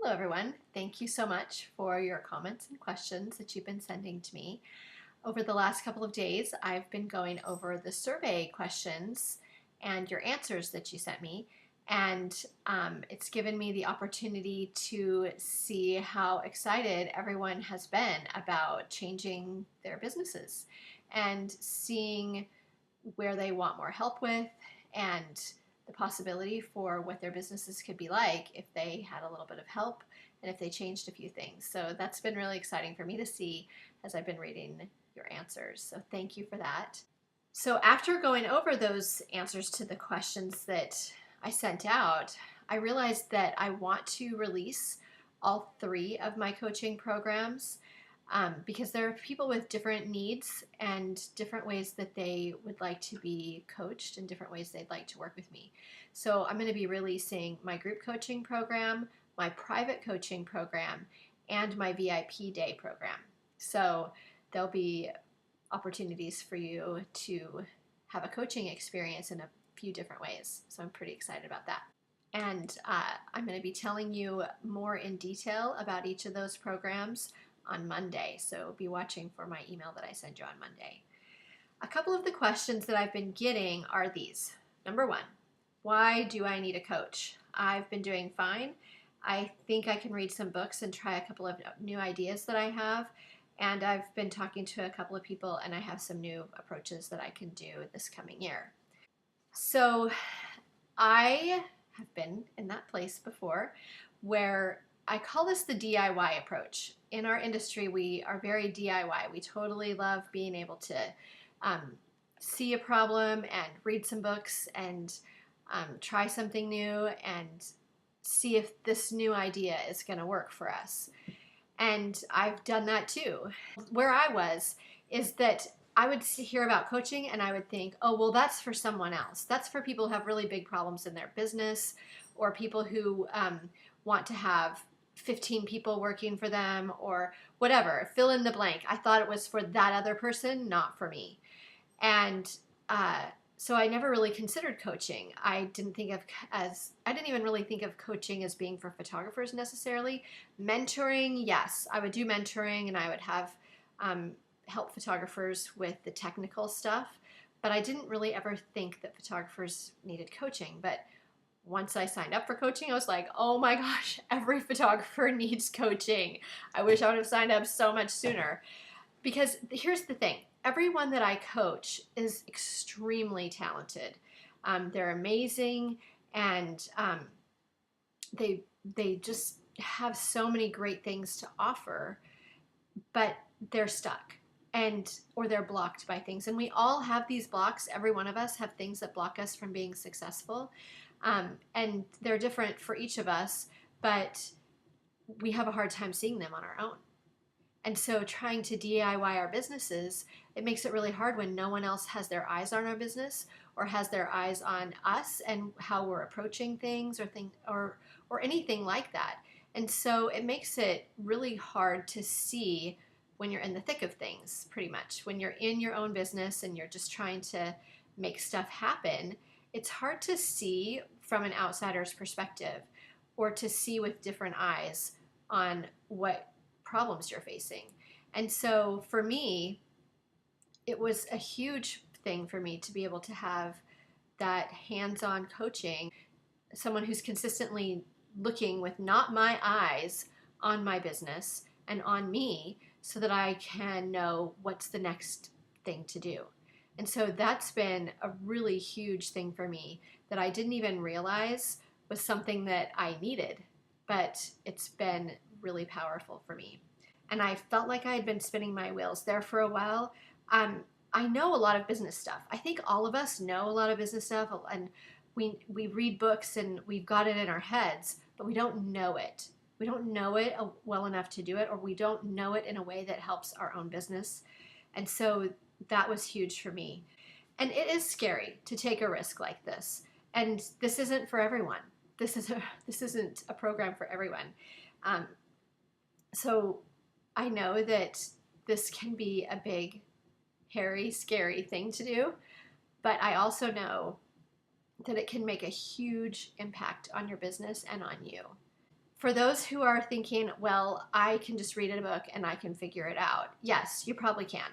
Hello, everyone. Thank you so much for your comments and questions that you've been sending to me. Over the last couple of days, I've been going over the survey questions and your answers that you sent me, and it's given me the opportunity to see how excited everyone has been about changing their businesses and seeing where they want more help with and the possibility for what their businesses could be like if they had a little bit of help and if they changed a few things. So that's been really exciting for me to see as I've been reading your answers. So thank you for that. So after going over those answers to the questions that I sent out, I realized that I want to release all three of my coaching programs because there are people with different needs and different ways that they would like to be coached and different ways they'd like to work with me. So I'm going to be releasing my group coaching program, my private coaching program, and my VIP day program. So there'll be opportunities for you to have a coaching experience in a few different ways. So I'm pretty excited about that. And I'm going to be telling you more in detail about each of those programs on Monday. So be watching for my email that I send you on Monday. A couple of the questions that I've been getting are these. Number one, why do I need a coach? I've been doing fine. I think I can read some books and try a couple of new ideas that I have. And I've been talking to a couple of people, and I have some new approaches that I can do this coming year. So I have been in that place before where I call this the DIY approach. In our industry, we are very DIY. We totally love being able to see a problem and read some books and try something new and see if this new idea is going to work for us. And I've done that too. Where I was is that I would hear about coaching and I would think, oh, well, that's for someone else. That's for people who have really big problems in their business or people who want to have 15 people working for them or whatever. Fill in the blank. I thought it was for that other person, not for me. And so I never really considered coaching. I didn't even really think of coaching as being for photographers necessarily. Mentoring, yes, I would do mentoring and I would have help photographers with the technical stuff, but I didn't really ever think that photographers needed coaching. But once I signed up for coaching, I was like, oh my gosh, every photographer needs coaching. I wish I would have signed up so much sooner. Because here's the thing, everyone that I coach is extremely talented. They're amazing, and they just have so many great things to offer, but they're stuck or they're blocked by things. And we all have these blocks. Every one of us have things that block us from being successful. And they're different for each of us, but we have a hard time seeing them on our own. And so trying to DIY our businesses, it makes it really hard when no one else has their eyes on our business or has their eyes on us and how we're approaching things or anything like that. And so it makes it really hard to see when you're in the thick of things, pretty much. When you're in your own business and you're just trying to make stuff happen, it's hard to see from an outsider's perspective or to see with different eyes on what problems you're facing. And so for me, it was a huge thing for me to be able to have that hands-on coaching, someone who's consistently looking with not my eyes on my business and on me so that I can know what's the next thing to do. And so that's been a really huge thing for me that I didn't even realize was something that I needed, but it's been really powerful for me. And I felt like I had been spinning my wheels there for a while. I know a lot of business stuff. I think all of us know a lot of business stuff, and we read books and we've got it in our heads, but we don't know it. We don't know it well enough to do it, or we don't know it in a way that helps our own business. And so that was huge for me. And it is scary to take a risk like this. And this isn't for everyone. This isn't a program for everyone. So I know that this can be a big, hairy, scary thing to do, but I also know that it can make a huge impact on your business and on you. For those who are thinking, well, I can just read a book and I can figure it out. Yes, you probably can.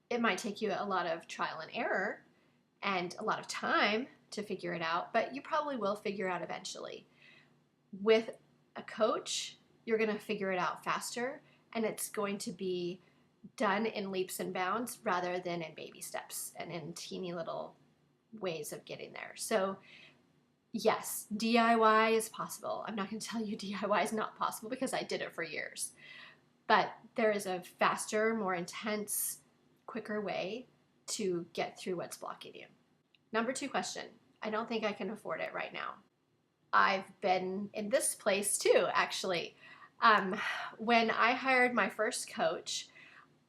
It might take you a lot of trial and error and a lot of time to figure it out, but you probably will figure out eventually. With a coach, you're going to figure it out faster, and it's going to be done in leaps and bounds rather than in baby steps and in teeny little ways of getting there. So yes, DIY is possible. I'm not going to tell you DIY is not possible because I did it for years. But there is a faster, more intense, quicker way to get through what's blocking you. Number 2 question. I don't think I can afford it right now. I've been in this place too, actually. When I hired my first coach,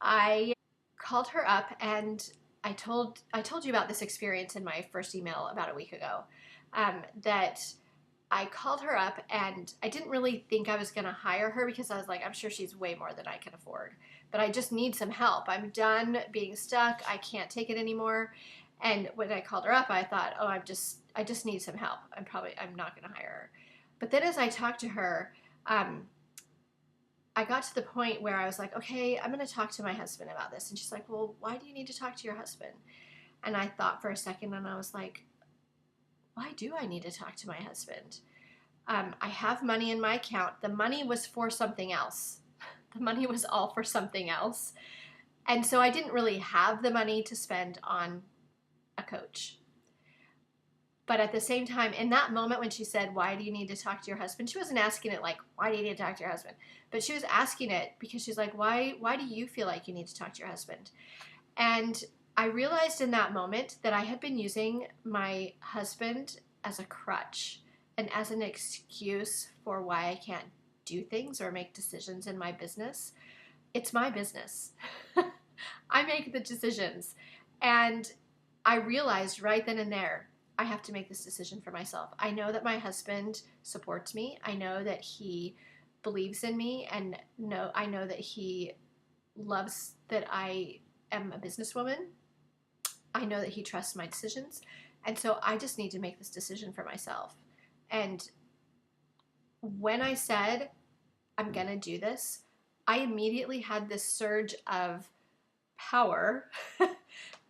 I called her up and I told you about this experience in my first email about a week ago. That I called her up and I didn't really think I was going to hire her because I was like, I'm sure she's way more than I can afford, but I just need some help. I'm done being stuck. I can't take it anymore. And when I called her up, I thought, oh, I just need some help. I'm not going to hire her. But then as I talked to her, I got to the point where I was like, okay, I'm going to talk to my husband about this. And she's like, well, why do you need to talk to your husband? And I thought for a second and I was like, why do I need to talk to my husband? I have money in my account. The money was for something else. The money was all for something else. And so I didn't really have the money to spend on a coach. But at the same time, in that moment when she said, why do you need to talk to your husband? She wasn't asking it like, why do you need to talk to your husband? But she was asking it because she's like, why do you feel like you need to talk to your husband? And I realized in that moment that I had been using my husband as a crutch and as an excuse for why I can't do things or make decisions in my business. It's my business. I make the decisions. And I realized right then and there, I have to make this decision for myself. I know that my husband supports me. I know that he believes in me, and I know that he loves that I am a businesswoman. I know that he trusts my decisions. And so I just need to make this decision for myself. And when I said, I'm going to do this, I immediately had this surge of power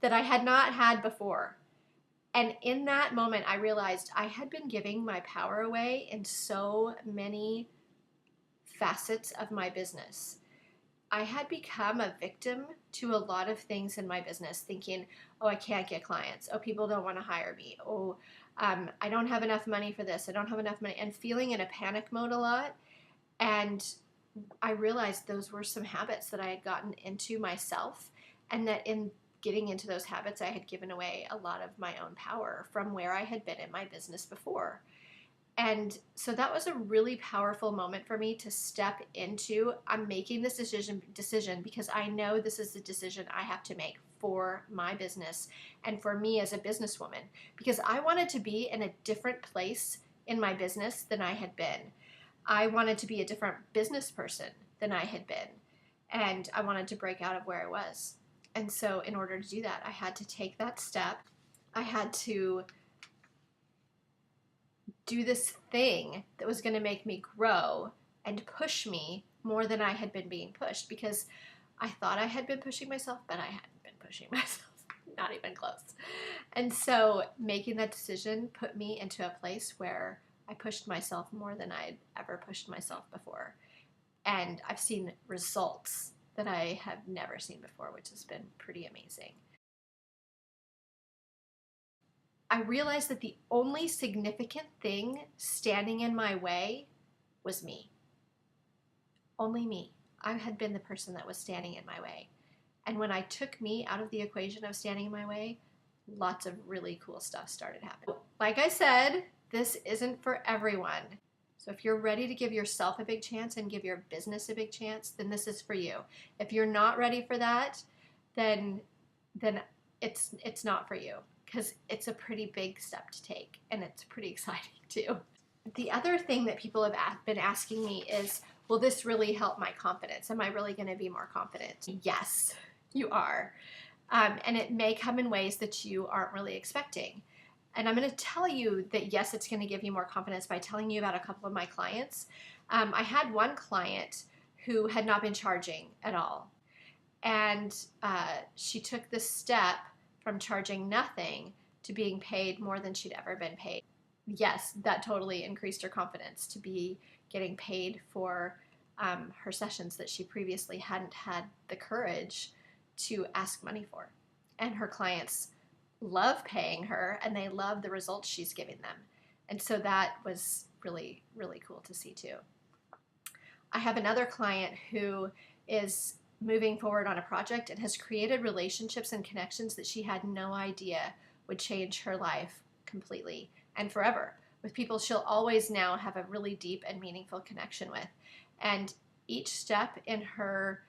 that I had not had before. And in that moment, I realized I had been giving my power away in so many facets of my business. I had become a victim to a lot of things in my business, thinking, oh, I can't get clients. Oh, people don't want to hire me. Oh, I don't have enough money for this. I don't have enough money. And feeling in a panic mode a lot. And I realized those were some habits that I had gotten into myself, and that in getting into those habits, I had given away a lot of my own power from where I had been in my business before. And so that was a really powerful moment for me to step into. I'm making this decision because I know this is the decision I have to make for my business and for me as a businesswoman, because I wanted to be in a different place in my business than I had been. I wanted to be a different business person than I had been, and I wanted to break out of where I was. And so in order to do that, I had to take that step. I had to do this thing that was going to make me grow and push me more than I had been being pushed, because I thought I had been pushing myself, but I hadn't been pushing myself, not even close. And so making that decision put me into a place where I pushed myself more than I'd ever pushed myself before. And I've seen results that I have never seen before, which has been pretty amazing. I realized that the only significant thing standing in my way was me. Only me. I had been the person that was standing in my way. And when I took me out of the equation of standing in my way, lots of really cool stuff started happening. Like I said, this isn't for everyone. So if you're ready to give yourself a big chance and give your business a big chance, then this is for you. If you're not ready for that, then it's not for you, because it's a pretty big step to take, and it's pretty exciting too. The other thing that people have been asking me is, will this really help my confidence? Am I really going to be more confident? Yes, you are. And it may come in ways that you aren't really expecting. And I'm going to tell you that yes, it's going to give you more confidence by telling you about a couple of my clients. I had one client who had not been charging at all. And she took this step from charging nothing to being paid more than she'd ever been paid. Yes, that totally increased her confidence to be getting paid for her sessions that she previously hadn't had the courage to ask money for. And her clients love paying her and they love the results she's giving them. And so that was really, really cool to see too. I have another client who is moving forward on a project and has created relationships and connections that she had no idea would change her life completely and forever, with people she'll always now have a really deep and meaningful connection with. And each step in her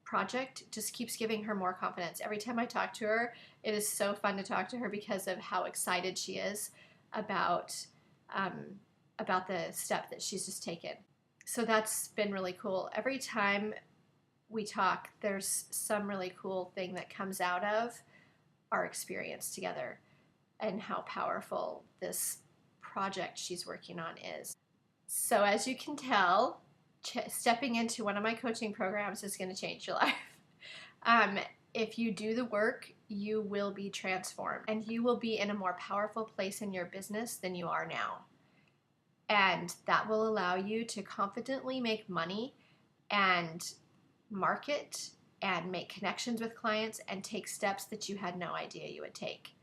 project just keeps giving her more confidence. Every time I talk to her, it is so fun to talk to her because of how excited she is about the step that she's just taken. So that's been really cool. Every time we talk, there's some really cool thing that comes out of our experience together and how powerful this project she's working on is. So as you can tell, stepping into one of my coaching programs is going to change your life. If you do the work, you will be transformed and you will be in a more powerful place in your business than you are now. And that will allow you to confidently make money and market and make connections with clients and take steps that you had no idea you would take.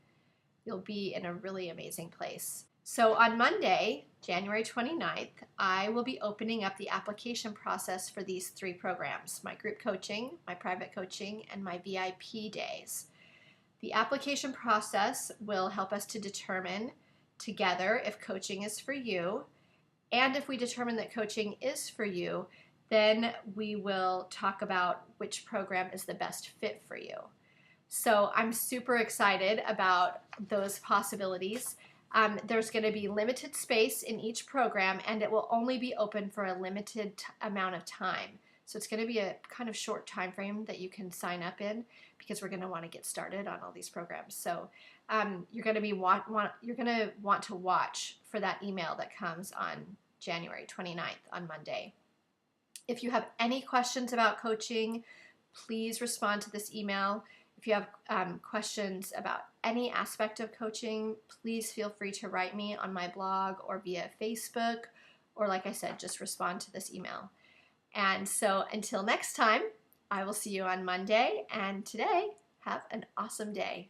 You'll be in a really amazing place. So on Monday, January 29th, I will be opening up the application process for these 3 programs: my group coaching, my private coaching, and my VIP days. The application process will help us to determine together if coaching is for you. And if we determine that coaching is for you, then we will talk about which program is the best fit for you. So I'm super excited about those possibilities. There's going to be limited space in each program, and it will only be open for a limited amount of time. So it's going to be a kind of short time frame that you can sign up in, because we're going to want to get started on all these programs. So you're going to want to watch for that email that comes on January 29th on Monday. If you have any questions about coaching, please respond to this email. If you have questions about any aspect of coaching, please feel free to write me on my blog or via Facebook, or like I said, just respond to this email. And so until next time, I will see you on Monday, and today, have an awesome day.